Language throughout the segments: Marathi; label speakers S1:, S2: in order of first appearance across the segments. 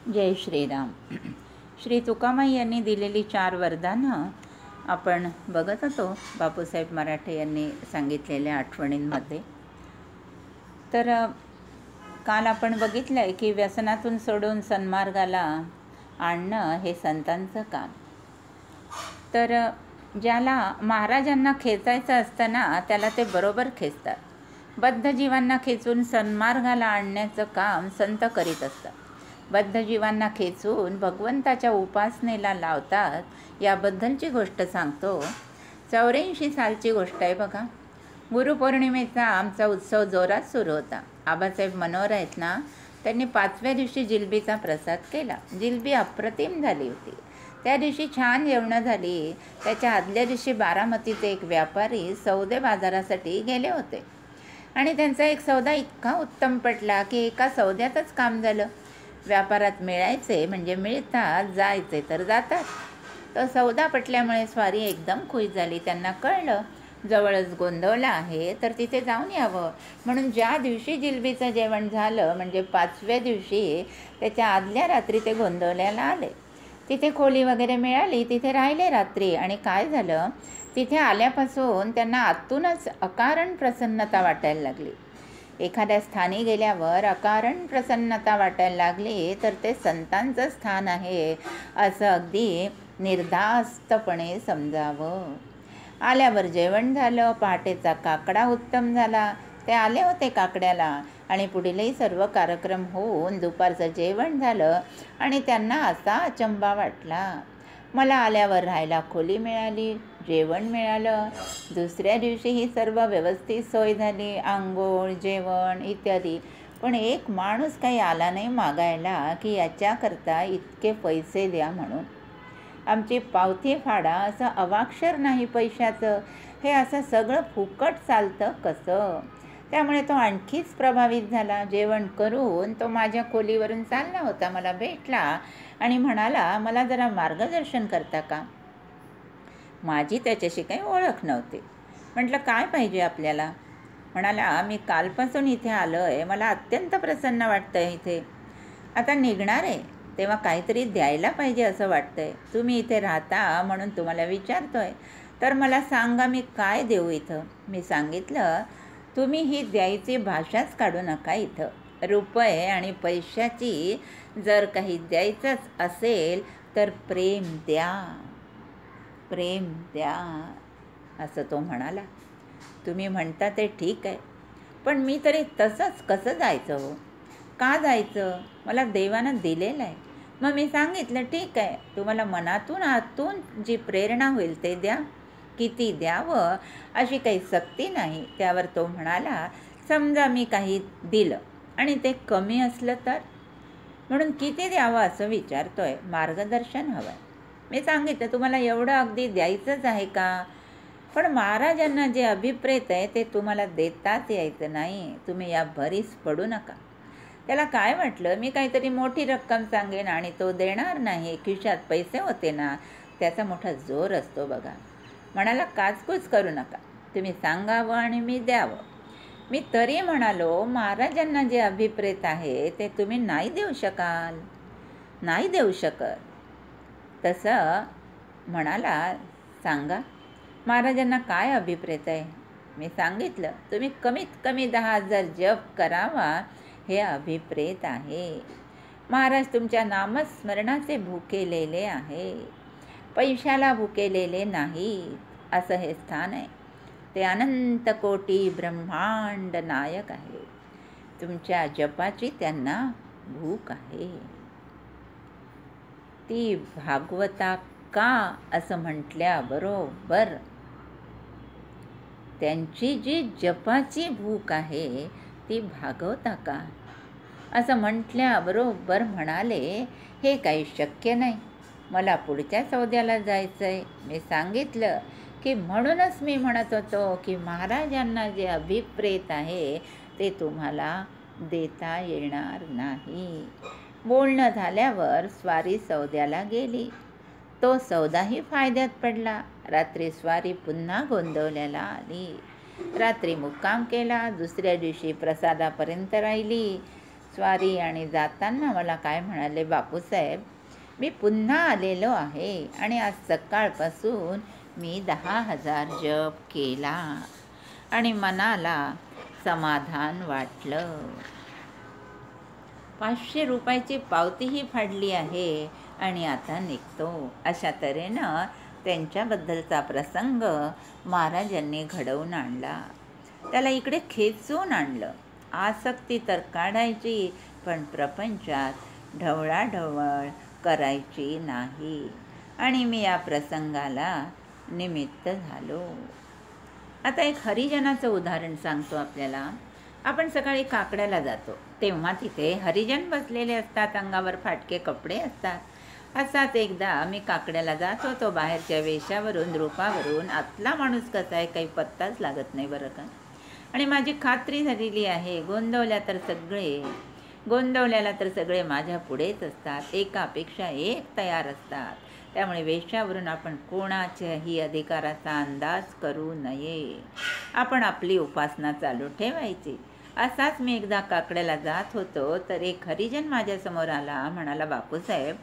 S1: जय श्रीराम. श्री तुकामाई यांनी दिलेली 4 वरदानं आपण बघत होतो बापूसाहेब मराठे यांनी सांगितलेल्या आठवणींमध्ये. तर काल आपण बघितलं आहे की व्यसनातून सोडून सन्मार्गाला आणणं हे संतांचं काम. तर ज्याला महाराजांना खेचायचं असतं ना, त्याला ते बरोबर खेचतात. बद्ध जीवांना खेचून सन्मार्गाला आणण्याचं काम संत करीत असतात. बद्ध जीवांना खेचून भगवंताच्या उपासनेला लावतात. याबद्दलची गोष्ट सांगतो. 84 सालची गोष्ट आहे बघा. गुरुपौर्णिमेचा आमचा उत्सव जोरात सुरू होता. आबासाहेब मनोहर आहेत ना, त्यांनी 5व्या दिवशी जिलबीचा प्रसाद केला. जिलबी अप्रतिम झाली होती. त्या दिवशी छान जेवणं झाली. त्याच्या आदल्या दिवशी बारामतीचे एक व्यापारी सौदे बाजारासाठी गेले होते आणि त्यांचा एक सौदा इतका उत्तम पटला की एका सौद्यातच काम झालं. व्यापारात मिळायचे म्हणजे मिळतात, जायचे तर जातात. तो सौदा पटल्यामुळे स्वारी एकदम खुश झाली. त्यांना कळलं जवळच गोंदवला आहे, तर तिथे जाऊन यावं. म्हणून ज्या दिवशी जिलबीचं जेवण झालं म्हणजे 5व्या दिवशी, त्याच्या आदल्या रात्री ते गोंदवल्याला आले. तिथे खोली वगैरे मिळाली, तिथे राहिले रात्री. आणि काय झालं, तिथे आल्यापासून त्यांना आतूनच अकारण प्रसन्नता वाटायला लागली. एखाद्या स्थानी गेल्यावर अकारण प्रसन्नता वाटायला लागली तर ते संतांचं स्थान आहे असं अगदी निर्धास्तपणे समजावं. आल्यावर जेवण झालं. पहाटेचा काकडा उत्तम झाला. ते आले होते काकड्याला आणि पुढीलही सर्व कार्यक्रम होऊन दुपारचं जेवण झालं आणि त्यांना असा अचंबा वाटला. मला आल्यावर राहायला खोली मिळाली, जेवण मिळालं. दुसऱ्या दिवशी ही सर्व व्यवस्थित सोय झाली, आंघोळ, जेवण इत्यादी. पण एक माणूस काही आला नाही मागायला की याच्याकरता इतके पैसे द्या म्हणून. आमची पावती फाडा असं अवाक्षर नाही पैशाचं. हे असं सगळं फुकट चालतं कसं? त्यामुळे तो आणखीच प्रभावित झाला. जेवण करून तो माझ्या खोलीवरून चालला होता, मला भेटला आणि म्हणाला, मला जरा मार्गदर्शन करता का? माझी त्याच्याशी काही ओळख नव्हती. म्हटलं, काय पाहिजे आपल्याला? म्हणाला, मी कालपासून इथे आलो आहे, मला अत्यंत प्रसन्न वाटतं आहे इथे. आता निघणार आहे तेव्हा काहीतरी द्यायला पाहिजे असं वाटतं आहे. तुम्ही इथे राहता म्हणून तुम्हाला विचारतो आहे. तर मला सांगा मी काय देऊ इथं? मी सांगितलं, तुम्ही ही द्यायची भाषाच काढू नका इथं. रुपये आणि पैशाची जर काही द्यायचंच असेल तर प्रेम द्या, प्रेम द्या असं तो म्हणाला. तुम्ही म्हणता ते ठीक आहे, पण मी तरी तसंच कसं जायचं हो? का जायचं? मला देवानं दिलेलं आहे. मग मी सांगितलं, ठीक आहे, तुम्हाला मनातून आतून जी प्रेरणा होईल ते द्या. किती द्यावं अशी काही सक्ती नाही. त्यावर तो म्हणाला, समजा मी काही दिलं आणि ते कमी असलं तर? म्हणून किती द्यावं असं विचारतोय, मार्गदर्शन हवं आहे. मी सांगितलं, तुम्हाला एवढं अगदी द्यायचंच आहे का? पण महाराजांना जे अभिप्रेत आहे ते तुम्हाला देताच यायचं नाही. तुम्ही या भरीस पडू नका. त्याला काय वाटलं, मी काहीतरी मोठी रक्कम सांगेन आणि तो देणार नाही. खिशात पैसे होते ना, त्याचा मोठा जोर असतो बघा. म्हणाला, काचकूच करू नका, तुम्ही सांगावं आणि मी द्यावं. मी तरी म्हणालो, महाराजांना जे अभिप्रेत आहे ते तुम्ही नाही देऊ शकाल, नाही देऊ शकत. तसं म्हणाला, सांगा महाराजांना काय अभिप्रेत आहे? मी सांगितलं, तुम्ही कमीत कमी 10,000 जप करावा हे अभिप्रेत आहे. महाराज तुमच्या नामस्मरणाचे भुकेलेले आहे, पैशाला भुकेलेले नाही. असं हे स्थान आहे. ते अनंत कोटी ब्रह्मांड नायक आहे. तुमच्या जपाची त्यांना भूक आहे. ती भागवता का असं म्हटल्याबरोबर त्यांची जी जपाची भूक आहे ती भागवता का असं म्हटल्याबरोबर म्हणाले, हे काही शक्य नाही, मला पुढच्या सौद्याला जायचं आहे. मी सांगितलं की म्हणूनच मी म्हणत होतो की महाराजांना जे अभिप्रेत आहे ते तुम्हाला देता येणार नाही. बोलणं झाल्यावर स्वारी सौद्याला गेली. तो सौदाही फायद्यात पडला. रात्री स्वारी पुन्हा गोंदवल्याला आली. रात्री मुक्काम केला. दुसऱ्या दिवशी प्रसादापर्यंत राहिली. स्वारी आणि जाताना मला काय म्हणाले, बापूसाहेब मी पुन्हा आलेलो आहे आणि आज सकाळपासून मी 10,000 जप केला आणि मनाला समाधान वाटलं. 500 रुपयाची पावतीही फाडली आहे आणि आता निघतो. अशा तऱ्हेनं त्यांच्याबद्दलचा प्रसंग महाराजांनी घडवून आणला. त्याला इकडे खेचून आणलं. आसक्ती तर काढायची, पण प्रपंचात ढवळाढवळ करायची नाही. आणि मी या प्रसंगाला निमित्त झालो. आता एक हरिजनाचं उदाहरण सांगतो आपल्याला. आपण सकाळी काकड्याला जातो तेव्हा तिथे हरिजन बसलेले असतात, अंगावर फाटके कपडे असतात. असाच एकदा मी काकड्याला जात होतो. बाहेरच्या वेशावरून, रूपावरून आतला माणूस कसा आहे काही पत्ताच लागत नाही बरं का. आणि माझी खात्री झालेली आहे, गोंदवल्याला तर सगळे माझ्या पुढेच असतात, एकापेक्षा एक तयार असतात. त्यामुळे वेशावरून आपण कोणाच्याही अधिकाराचा अंदाज करू नये. आपण आपली उपासना चालू ठेवायची. असाच मी एकदा काकड्याला जात होतो तर एक हरिजन माझ्यासमोर आला. म्हणाला, बापूसाहेब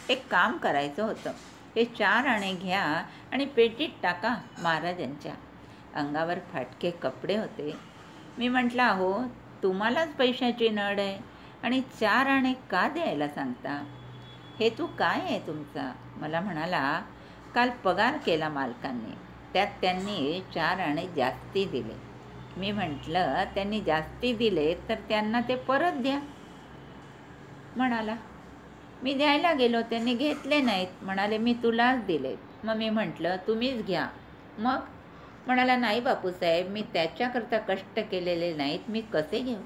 S1: एक काम करायचं होतं, हे 4 आणे घ्या आणि पेटीत टाका. महाराजांच्या अंगावर फाटके कपडे होते. मी म्हटलं, अहो तुम्हालाच पैशाची नड आहे आणि 4 आणे का द्यायला सांगता? हेतू काय आहे तुमचा? मला म्हणाला, काल पगार केला मालकांनी, त्यात त्यांनी 4 आणे जास्ती दिले. मी म्हटलं, त्यांनी जास्ती दिले तर त्यांना ते परत द्या. म्हणाला, मी द्यायला गेलो, त्यांनी घेतले नाहीत. म्हणाले, मी तुलाच दिले. मग मी म्हटलं, तुम्हीच घ्या. मग म्हणाला, नाही बापूसाहेब, मी त्याच्याकरता कष्ट केलेले नाहीत, मी कसे घेऊ?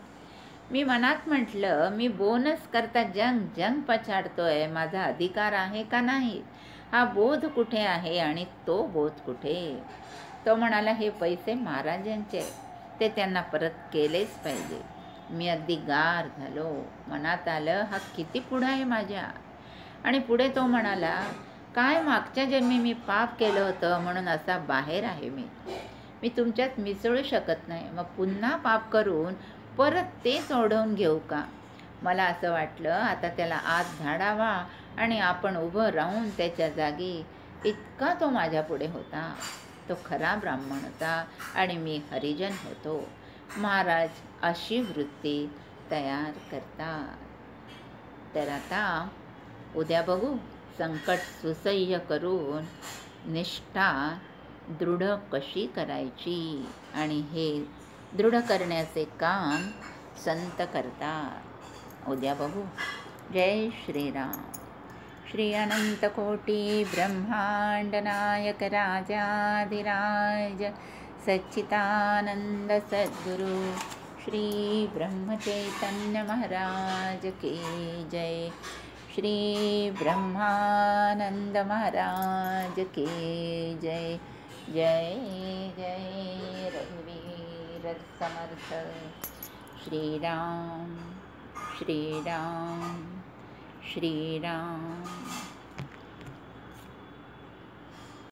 S1: मी मनात म्हटलं, मी बोनस करता जंग पछाडतोय, माझा अधिकार आहे का नाही, हा बोध कुठे आहे आणि तो बोध कुठे? तो म्हणाला, हे पैसे महाराजांचे, ते त्यांना परत केलेच पाहिजे. मी अगदी गार झालो. मनात आलं, हा किती पुढं आहे माझ्या. आणि पुढे तो म्हणाला, काय मागच्या जन्मी मी पाप केलं होतं म्हणून असा बाहेर आहे मी तुमच्यात मिसळू शकत नाही. मग पुन्हा पाप करून परत तेच ओढवून घेऊ का? मला असं वाटलं, आता त्याला आत झाडावा आणि आपण उभं राहून त्याच्या जागी. इतका तो माझ्या पुढे होता. तो खरा ब्राह्मण होता आणि मी हरिजन होतो. महाराज अशी वृत्ती तयार करतात. तर आता उद्या बघू, संकट सुसह्य करून निष्ठा दृढ कशी करायची, आणि हे दृढ करण्याचे काम संत करतात. उद्या बघू. जय श्रीराम. श्री अनंत कोटी ब्रह्मांड नायक राजाधिराज सच्चिदानंद सद्गुरु श्री ब्रह्मचैतन्य महाराज की जय. श्री ब्रह्मानंद महाराज की जय. जय जय रघुवीर समर्थ. श्रीराम श्रीराम श्रीराम.